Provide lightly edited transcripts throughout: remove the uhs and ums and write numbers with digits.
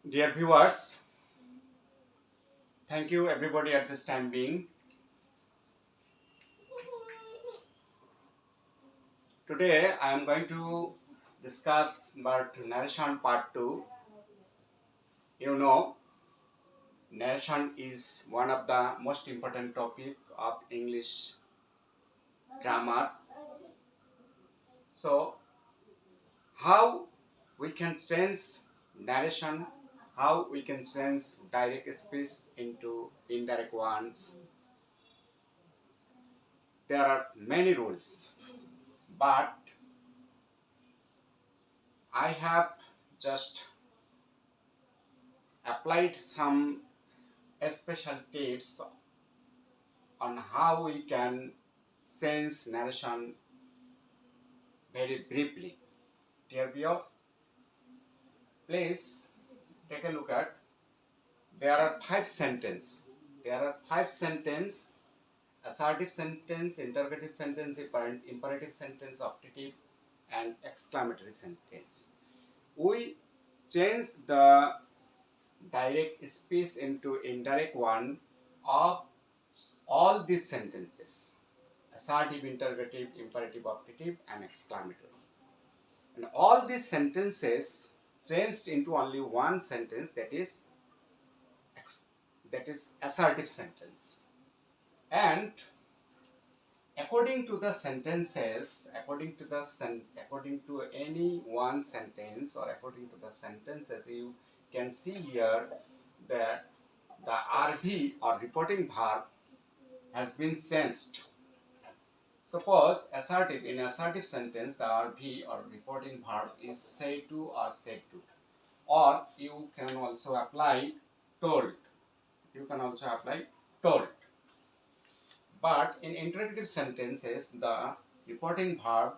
Dear viewers, thank you everybody at this time being. Today I am going to discuss about narration part 2. You know, narration is one of the most important topic of English grammar. So, how we can change narration, how we can change direct speech into indirect ones. There are many rules, but I have just applied some special tips on how we can sense narration very briefly. Dear viewer, please take a look at. There are five sentences. There are five sentences: assertive sentence, interrogative sentence, imperative sentence, optative, and exclamatory sentence. We change the direct speech into indirect one of all these sentences: assertive, interrogative, imperative, optative, and exclamatory. And all these sentences changed into only one sentence, that is assertive sentence. And according to the sentences, according to any one sentence or according to the sentences, you can see here that the RV or reporting verb has been changed. Suppose in assertive sentence, the RV or reporting verb is say to or said to, or you can also apply told. But in interrogative sentences, the reporting verb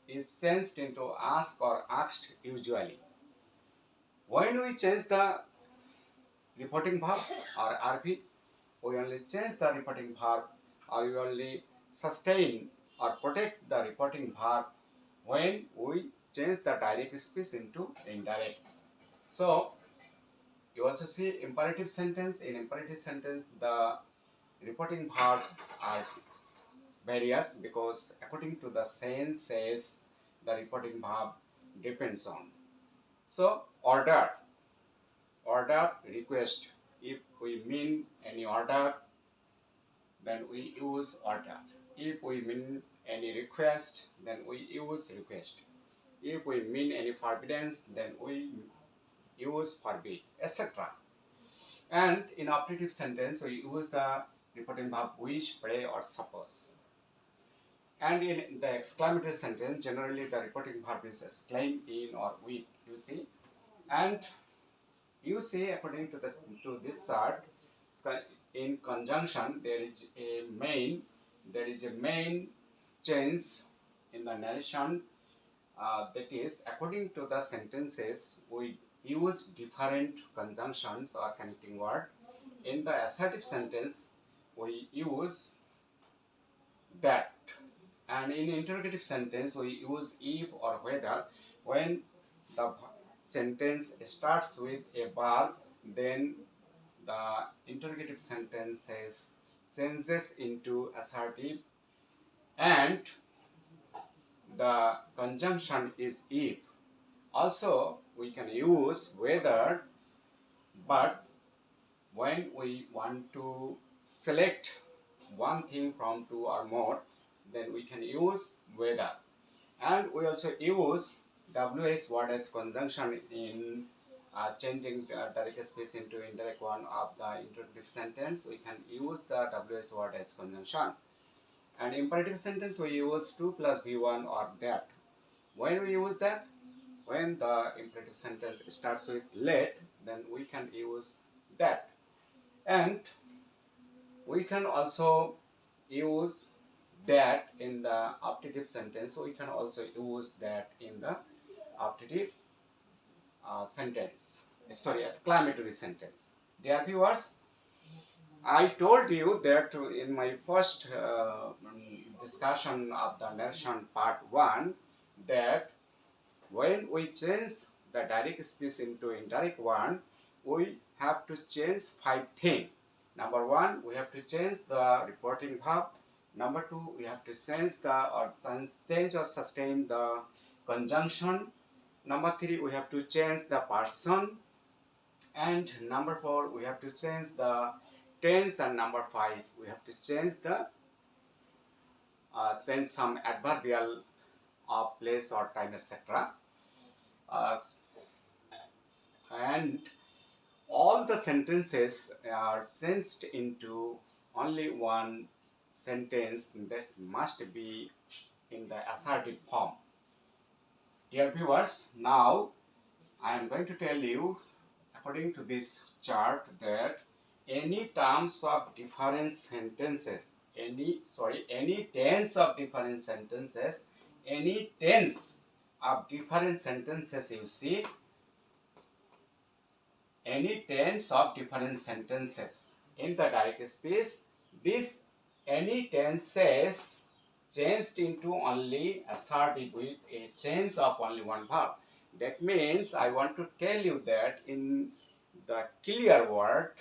is changed into ask or asked usually. When we change the reporting verb or RV, we only change the reporting verb, or we only sustain or protect the reporting verb when we change the direct speech into indirect. So you also see imperative sentence. In imperative sentence, the reporting verb are various because according to the senses, the reporting verb depends on. So order, request. If we mean any order, then we use order. If we mean any request, then we use request. If we mean any forbiddance, then we use forbid, etc. And in optative sentence, we use the reporting verb wish, pray, or suppose. And in the exclamatory sentence, generally the reporting verb is exclaim, in, or with. You see, and you see according to this chart, in conjunction there is a main change in the narration. That is, according to the sentences, we use different conjunctions or connecting word. In the assertive sentence, we use that, and in interrogative sentence, we use if or whether. When the sentence starts with a verb, then the interrogative sentences changes into assertive, and the conjunction is if. Also, we can use whether, but when we want to select one thing from two or more, then we can use whether. And we also use WS word as conjunction in changing direct speech into indirect one of the interrogative sentence. We can use the WS word as conjunction. And imperative sentence, we use 2 plus V1 or that. When we use that, when the imperative sentence starts with let, then we can use that. And we can also use that in the optative sentence. So we can also use that in the optative exclamatory sentence. Dear viewers, I told you that in my first discussion of the narration part 1, that when we change the direct speech into indirect one, we have to change 5 things. Number 1, we have to change the reporting verb. Number 2, we have to change or sustain the conjunction. Number 3, we have to change the person. And number 4, we have to change the tense. And number 5, we have to change some adverbial of place or time, etc. And all the sentences are changed into only one sentence that must be in the assertive form. Dear viewers, now I am going to tell you, according to this chart, that any terms of different sentences, any tense of different sentences, any tense of different sentences you see, any tense of different sentences in the direct speech, this any tenses changed into only assertive with a change of only one verb. That means I want to tell you that in the clear word,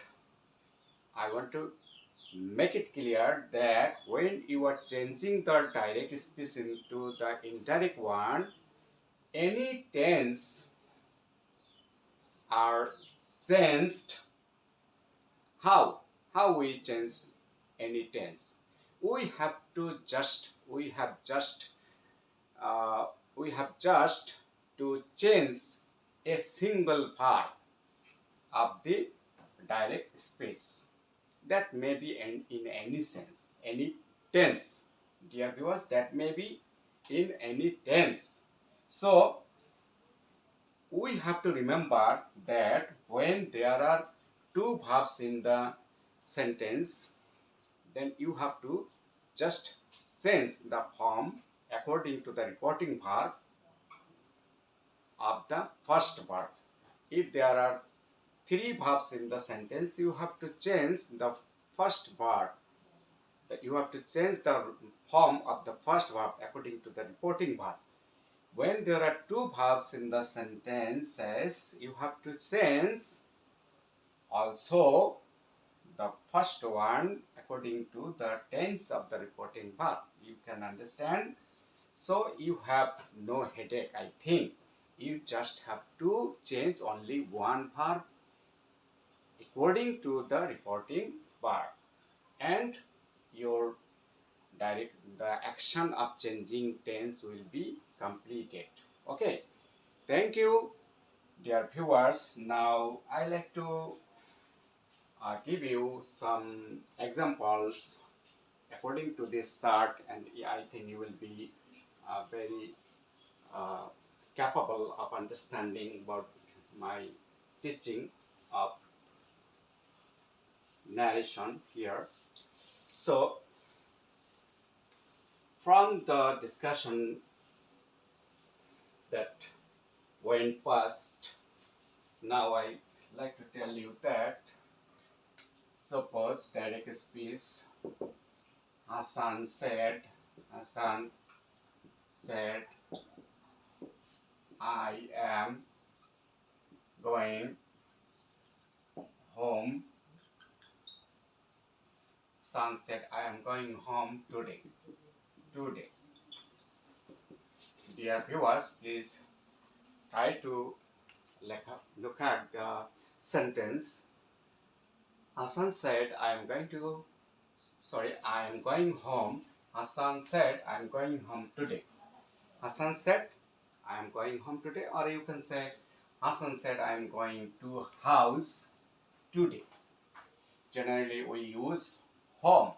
I want to make it clear that when you are changing the direct speech into the indirect one, any tense are changed. How we change any tense? We have just to change a single part of the direct speech. That may be in any sense, any tense. Dear viewers, that may be in any tense. So we have to remember that when there are two verbs in the sentence, then you have to just change the form according to the reporting verb of the first verb. If there are three verbs in the sentence, you have to change the first verb. You have to change the form of the first verb according to the reporting verb. When there are two verbs in the sentences, you have to change also the first one according to the tense of the reporting verb. You can understand. So you have no headache, I think. You just have to change only one verb according to the reporting verb, and the action of changing tense will be completed. Okay, thank you, dear viewers. Now I like to give you some examples according to this chart, and I think you will be very capable of understanding about my teaching of narration here. So from the discussion that went past, now I like to tell you that suppose direct speech, Hassan said, I am going home. Son said, I am going home today. Dear viewers, please try to look at the sentence. Hassan said, I am going home. Hassan said, I am going home today. Hassan said, I am going home today, or you can say, Hassan said, I am going to house today. Generally, we use home.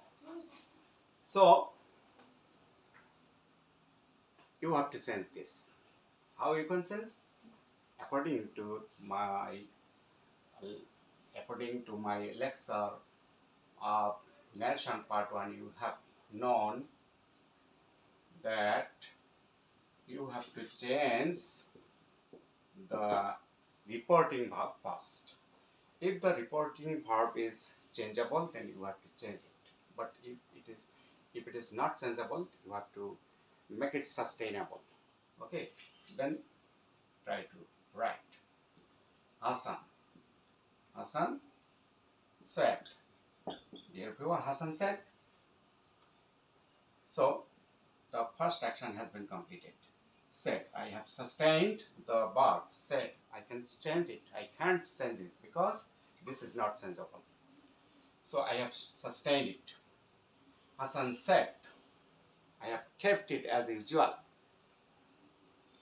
So, you have to change this. How you can change? According to my lecture of narration part 1, you have known that you have to change the reporting verb first. If the reporting verb is changeable, then you have to change it. But if it is not changeable, you have to make it sustainable. Okay, then try to write. Hassan. Hassan said. Dear viewer, Hassan said. So the first action has been completed. Said. I have sustained the verb said. I can change it. I can't change it because this is not changeable. So I have sustained it. Hassan said. I have kept it as usual.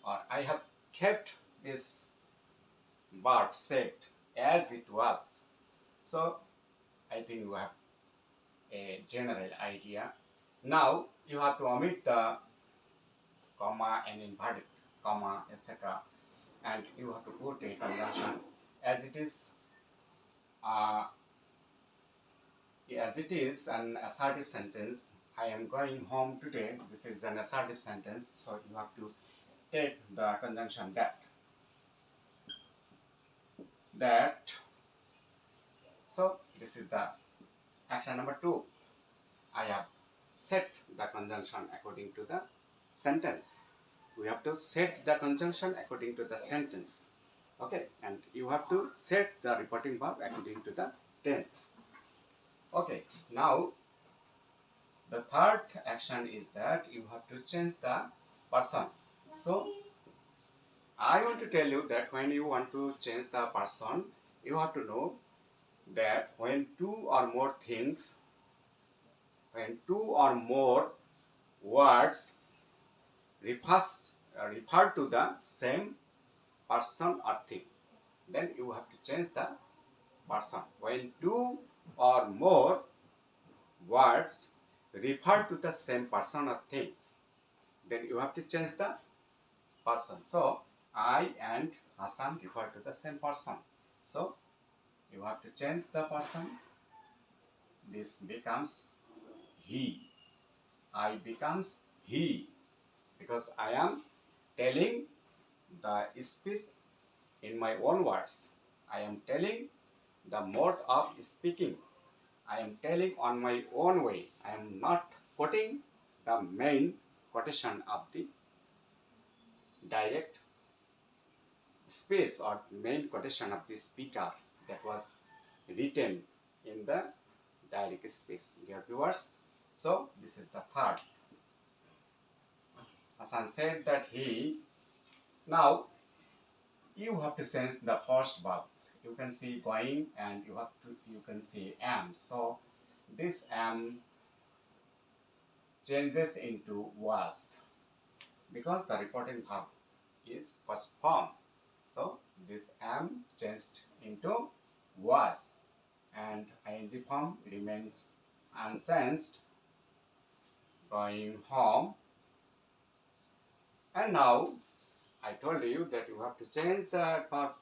Or I have kept this verb said as it was. So I think you have a general idea. Now you have to omit the comma and inverted comma, etc. And you have to put a conjunction as it is. As it is an assertive sentence. I am going home today. This is an assertive sentence, so you have to take the conjunction that. So this is the action number 2. I have set the conjunction according to the sentence. We have to set the conjunction according to the sentence. Okay, and you have to set the reporting verb according to the tense. Okay, now the third action is that you have to change the person. So I want to tell you that when you want to change the person, you have to know that when two or more things, when two or more words refer to the same person or thing, then you have to change the person. When two or more words refer to the same person or things, then you have to change the person. So I and Hassan refer to the same person. So you have to change the person. This becomes he. I becomes he, because I am telling the speech in my own words. I am telling the mode of speaking. I am telling on my own way. I am not quoting the main quotation of the direct speech or main quotation of the speaker that was written in the direct speech, dear viewers. So this is the third. Hassan said that he. Now you have to change the first verb. You can see going and you can see am. So this am changes into was, because the reporting verb is first form. So this am changed into was, and ing form remains unchanged, going home. And now I told you that you have to change the verb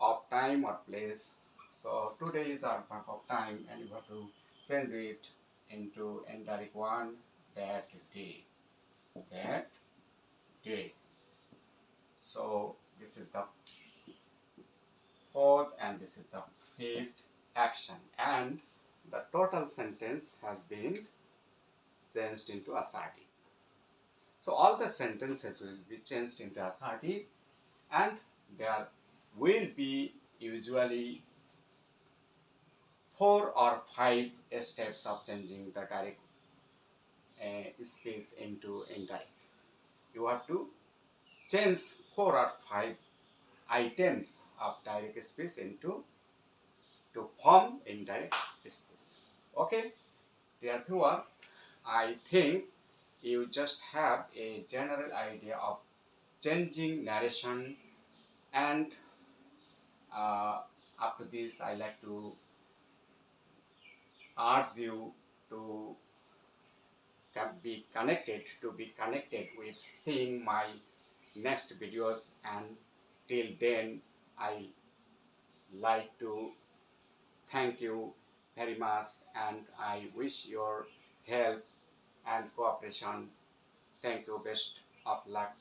of time or place. So today is our verb of time, and you have to change it into indirect one, that day. That day. So this is the fourth and this is the fifth action, and the total sentence has been changed into assertive. So all the sentences will be changed into assertive, and there will be usually 4 or 5 steps of changing the direct speech into indirect. You have to change 4 or 5 items of direct speech into to form indirect speech. Okay, dear viewer, I think you just have a general idea of changing narration, and after this I like to urge you to be connected with seeing my next videos, and till then I like to thank you very much, and I wish your help and cooperation. Thank you. Best of luck.